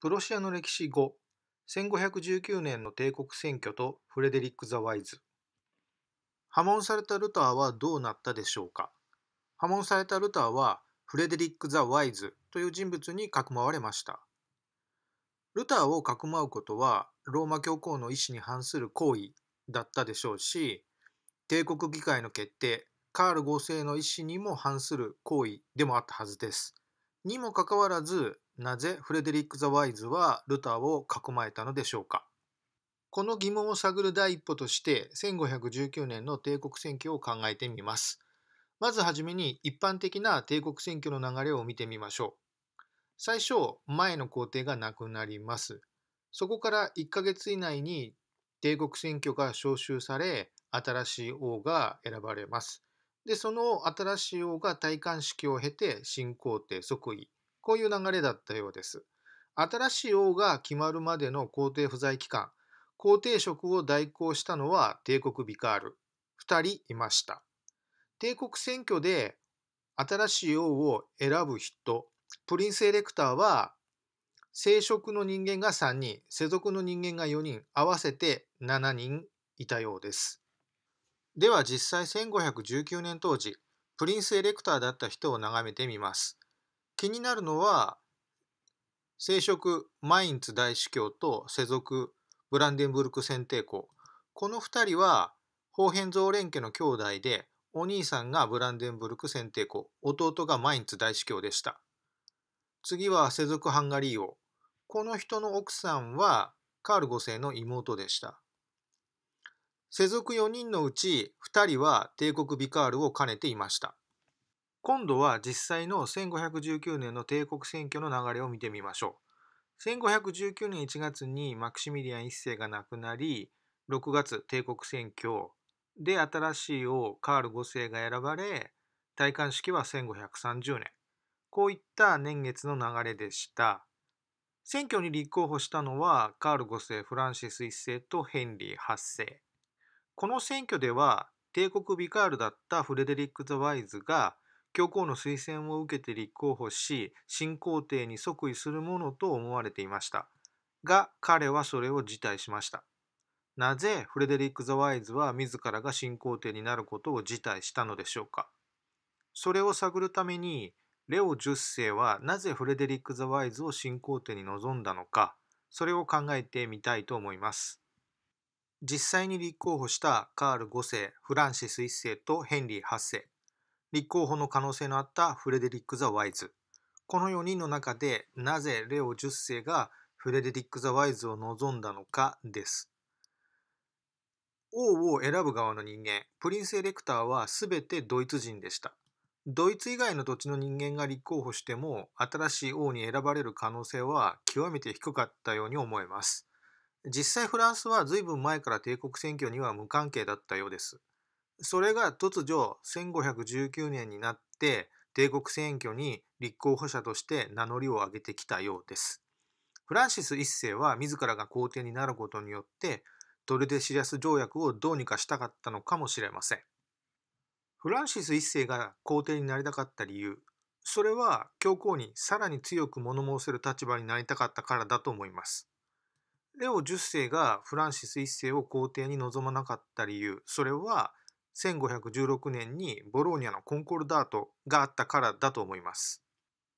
プロシアの歴史後、1519年の帝国選挙とフレデリック・ザ・ワイズ。破門されたルターはどうなったでしょうか。破門されたルターはフレデリック・ザ・ワイズという人物にかくまわれました。ルターをかくまうことはローマ教皇の意思に反する行為だったでしょうし、帝国議会の決定、カール5世の意思にも反する行為でもあったはずです。にもかかわらず、なぜフレデリック・ザ・ワイズはルターをかくまえたのでしょうか。この疑問を探る第一歩として1519年の帝国選挙を考えてみます。まずはじめに一般的な帝国選挙の流れを見てみましょう。最初、前の皇帝が亡くなります。そこから1ヶ月以内に帝国選挙が招集され、新しい王が選ばれます。で、その新しい王が戴冠式を経て新皇帝即位。こういう流れだったようです。新しい王が決まるまでの皇帝不在期間、皇帝職を代行したのは帝国ビカール2人いました。帝国選挙で新しい王を選ぶ人、プリンスエレクターは聖職の人間が3人、世俗の人間が4人、合わせて7人いたようです。では実際1519年当時、プリンスエレクターだった人を眺めてみます。気になるのは、聖職マインツ大司教と世俗ブランデンブルク選定公。この2人はホーヘンゾーレン家の兄弟で、お兄さんがブランデンブルク選定公、弟がマインツ大司教でした。次は世俗ハンガリー王。この人の奥さんはカール5世の妹でした。世俗4人のうち2人は帝国ビカールを兼ねていました。今度は実際の1519年の帝国選挙の流れを見てみましょう。1519年1月にマクシミリアン1世が亡くなり、6月帝国選挙で新しい王カール5世が選ばれ、戴冠式は1530年。こういった年月の流れでした。選挙に立候補したのはカール5世、フランシス1世とヘンリー8世。この選挙では帝国ビカールだったフレデリック・ザ・ワイズが教皇の推薦を受けて立候補し、新皇帝に即位するものと思われていました。が、彼はそれを辞退しました。なぜフレデリック・ザ・ワイズは自らが新皇帝になることを辞退したのでしょうか。それを探るために、レオ10世はなぜフレデリック・ザ・ワイズを新皇帝に望んだのか、それを考えてみたいと思います。実際に立候補したカール5世、フランシス1世とヘンリー8世、立候補の可能性のあったフレデリック・ザ・ワイズ。この4人の中でなぜレオ10世がフレデリック・ザ・ワイズを望んだのかです。王を選ぶ側の人間、プリンスエレクターはすべてドイツ人でした。ドイツ以外の土地の人間が立候補しても新しい王に選ばれる可能性は極めて低かったように思えます。実際フランスは随分前から帝国選挙には無関係だったようです。それが突如1519年になって帝国選挙に立候補者として名乗りを上げてきたようです。フランシス1世は自らが皇帝になることによってトルデシリアス条約をどうにかしたかったのかもしれません。フランシス1世が皇帝になりたかった理由、それは教皇にさらに強く物申せる立場になりたかったからだと思います。レオ10世がフランシス1世を皇帝に望まなかった理由、それは1516年にボローニャのコンコルダートがあったからだと思います。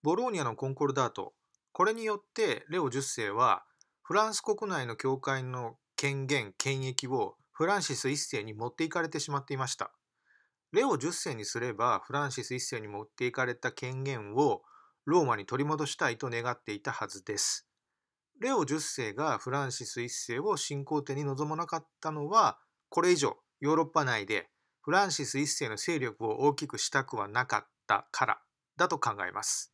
ボローニャのコンコルダート、これによってレオ10世はフランス国内の教会の権限・権益をフランシス1世に持っていかれてしまっていました。レオ10世にすればフランシス1世に持っていかれた権限をローマに取り戻したいと願っていたはずです。レオ10世がフランシス1世を新皇帝に望まなかったのは、これ以上ヨーロッパ内でフランシス1世の勢力を大きくしたくはなかったからだと考えます。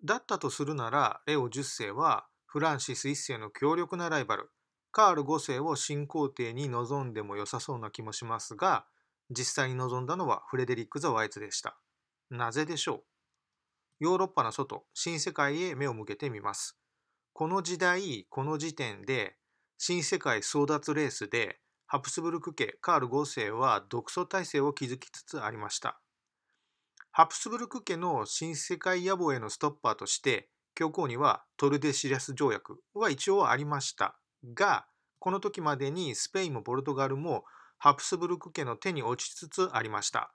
だったとするなら、レオ10世はフランシス1世の強力なライバル、カール5世を新皇帝に望んでも良さそうな気もしますが、実際に望んだのはフレデリック・ザ・ワイズでした。なぜでしょう。ヨーロッパの外、新世界へ目を向けてみます。この時代、この時点で、新世界争奪レースで、ハプスブルク家カール5世は独ソ体制を築きつつありました。ハプスブルク家の新世界野望へのストッパーとして、教皇にはトルデシリャス条約は一応ありましたが、この時までにスペインもポルトガルもハプスブルク家の手に落ちつつありました。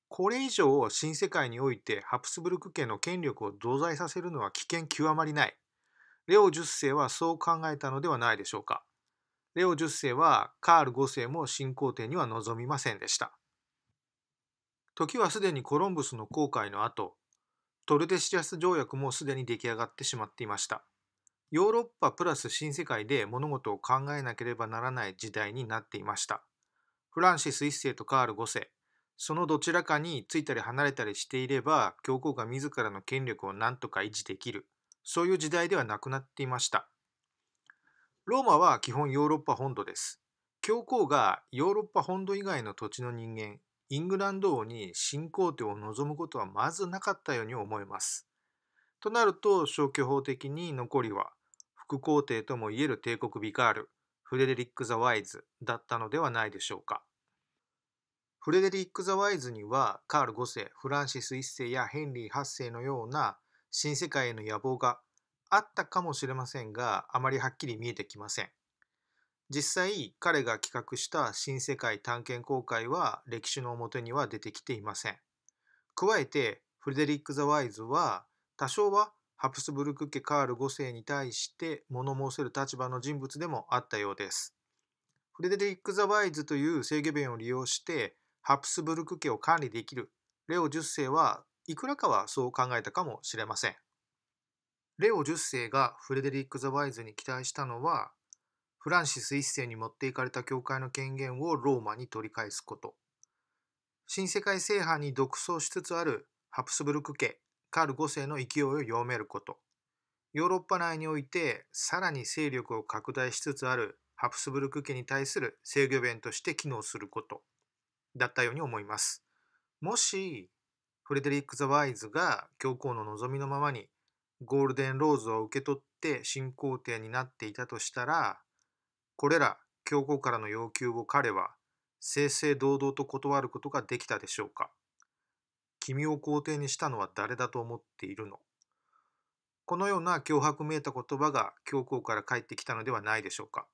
これ以上新世界においてハプスブルク家の権力を同在させるのは危険極まりない。レオ10世はそう考えたのではないでしょうか。レオ10世はカール5世も新皇帝には望みませんでした。時はすでにコロンブスの航海の後、トルデシリャス条約もすでに出来上がってしまっていました。ヨーロッパプラス新世界で物事を考えなければならない時代になっていました。フランシス1世とカール5世、そのどちらかについたり離れたりしていれば、教皇が自らの権力を何とか維持できる、そういう時代ではなくなっていました。ローマは基本ヨーロッパ本土です。教皇がヨーロッパ本土以外の土地の人間、イングランド王に新皇帝を望むことはまずなかったように思えます。となると消去法的に残りは副皇帝ともいえる帝国ビカール、フレデリック・ザ・ワイズだったのではないでしょうか。フレデリック・ザ・ワイズにはカール5世、フランシス1世やヘンリー8世のような新世界への野望があったかもしれませんが、あまりはっきり見えてきません。実際、彼が企画した新世界探検航海は歴史の表には出てきていません。加えて、フレデリック・ザ・ワイズは多少はハプスブルク家カール5世に対して物申せる立場の人物でもあったようです。フレデリック・ザ・ワイズという制御弁を利用してハプスブルク家を管理できるレオ10世はいくらかはそう考えたかもしれません。レオ10世がフレデリック・ザ・ワイズに期待したのは、フランシス1世に持っていかれた教会の権限をローマに取り返すこと、新世界制覇に独走しつつあるハプスブルク家カール5世の勢いを弱めること、ヨーロッパ内においてさらに勢力を拡大しつつあるハプスブルク家に対する制御弁として機能することだったように思います。もしフレデリック・ザ・ワイズが教皇の望みのままにゴールデンローズを受け取って新皇帝になっていたとしたら、これら教皇からの要求を彼は正々堂々と断ることができたでしょうか。君を皇帝にしたのは誰だと思っているの。このような脅迫めいた言葉が教皇から返ってきたのではないでしょうか。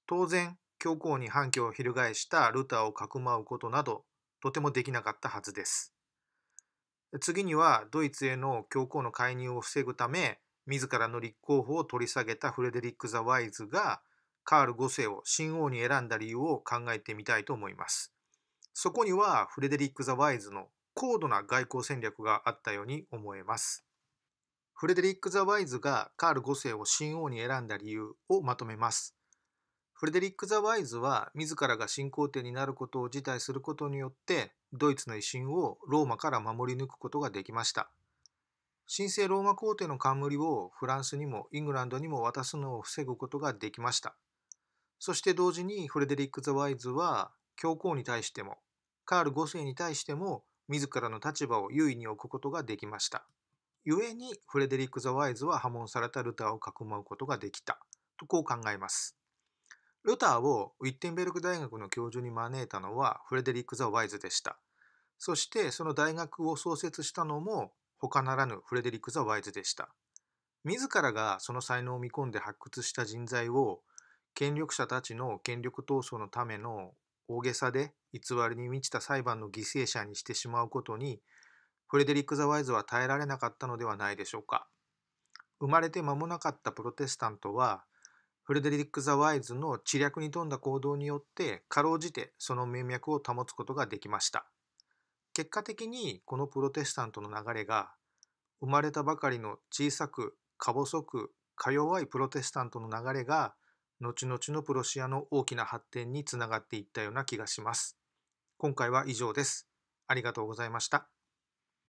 当然、教皇に反旗を翻したルターをかくまうことなど、とてもできなかったはずです。次には、ドイツへの教皇の介入を防ぐため、自らの立候補を取り下げたフレデリック・ザ・ワイズが、カール5世を新王に選んだ理由を考えてみたいと思います。そこには、フレデリック・ザ・ワイズの高度な外交戦略があったように思えます。フレデリック・ザ・ワイズがカール5世を新王に選んだ理由をまとめます。フレデリック・ザ・ワイズは自らが新皇帝になることを辞退することによってドイツの威信をローマから守り抜くことができました。神聖ローマ皇帝の冠をフランスにもイングランドにも渡すのを防ぐことができました。そして同時にフレデリック・ザ・ワイズは教皇に対してもカール5世に対しても自らの立場を優位に置くことができました。故にフレデリック・ザ・ワイズは破門されたルターをかくまうことができたとこう考えます。ルターをウィッテンベルク大学の教授に招いたのはフレデリック・ザ・ワイズでした。そしてその大学を創設したのも他ならぬフレデリック・ザ・ワイズでした。自らがその才能を見込んで発掘した人材を権力者たちの権力闘争のための大げさで偽りに満ちた裁判の犠牲者にしてしまうことにフレデリック・ザ・ワイズは耐えられなかったのではないでしょうか。生まれて間もなかったプロテスタントはフレデリック・ザ・ワイズの知略に富んだ行動によってかろうじてその名脈を保つことができました。結果的にこのプロテスタントの流れが生まれたばかりの小さくか細くか弱いプロテスタントの流れが後々のプロシアの大きな発展につながっていったような気がします。今回は以上です。ありがとうございました。